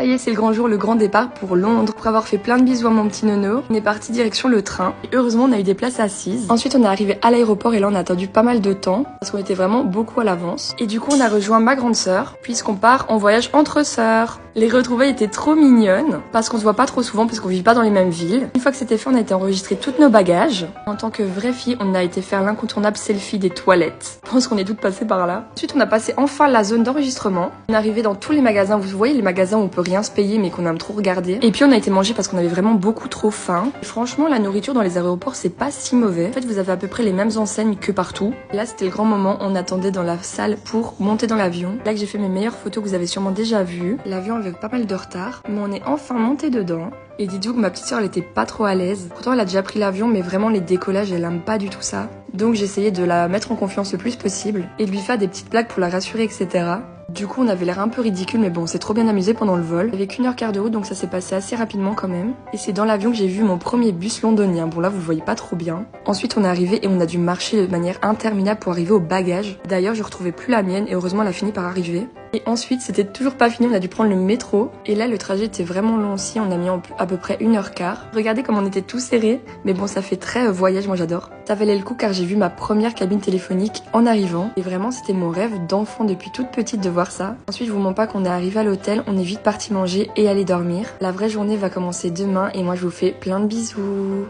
Ça y est, c'est le grand jour, le grand départ pour Londres. Pour avoir fait plein de bisous à mon petit nono, on est parti direction le train. Et heureusement, on a eu des places assises. Ensuite, on est arrivé à l'aéroport et là, on a attendu pas mal de temps parce qu'on était vraiment beaucoup à l'avance. Et du coup, on a rejoint ma grande sœur puisqu'on part en voyage entre sœurs. Les retrouvailles étaient trop mignonnes parce qu'on se voit pas trop souvent parce qu'on vit pas dans les mêmes villes. Une fois que c'était fait, on a été enregistrer tous nos bagages. En tant que vraie fille, on a été faire l'incontournable selfie des toilettes. Je pense qu'on est toutes passées par là. Ensuite, on a passé enfin la zone d'enregistrement. On est arrivé dans tous les magasins. Vous voyez les magasins où on peut rien se payer mais qu'on aime trop regarder. Et puis on a été manger parce qu'on avait vraiment beaucoup trop faim. Et franchement, la nourriture dans les aéroports, c'est pas si mauvais. En fait, vous avez à peu près les mêmes enseignes que partout. Et là, c'était le grand moment. On attendait dans la salle pour monter dans l'avion. Là que j'ai fait mes meilleures photos que vous avez sûrement déjà vues. L'avion avait pas mal de retard, mais on est enfin monté dedans. Et dites-vous que ma petite soeur, elle était pas trop à l'aise. Pourtant, elle a déjà pris l'avion, mais vraiment les décollages, elle aime pas du tout ça. Donc j'essayais de la mettre en confiance le plus possible et de lui faire des petites blagues pour la rassurer, etc. Du coup, on avait l'air un peu ridicule, mais bon, on s'est trop bien amusé pendant le vol. Il y avait qu'1h15 de route, donc ça s'est passé assez rapidement quand même. Et c'est dans l'avion que j'ai vu mon premier bus londonien. Bon, là, vous le voyez pas trop bien. Ensuite, on est arrivé et on a dû marcher de manière interminable pour arriver au bagage. D'ailleurs, je retrouvais plus la mienne et heureusement, elle a fini par arriver. Et ensuite, c'était toujours pas fini, on a dû prendre le métro. Et là, le trajet était vraiment long aussi, on a mis à peu près 1h15. Regardez comme on était tous serrés, mais bon, ça fait très voyage, moi j'adore. Ça valait le coup car j'ai vu ma première cabine téléphonique en arrivant. Et vraiment, c'était mon rêve d'enfant depuis toute petite de voir ça. Ensuite, je vous mens pas qu'on est arrivé à l'hôtel, on est vite parti manger et aller dormir. La vraie journée va commencer demain et moi je vous fais plein de bisous.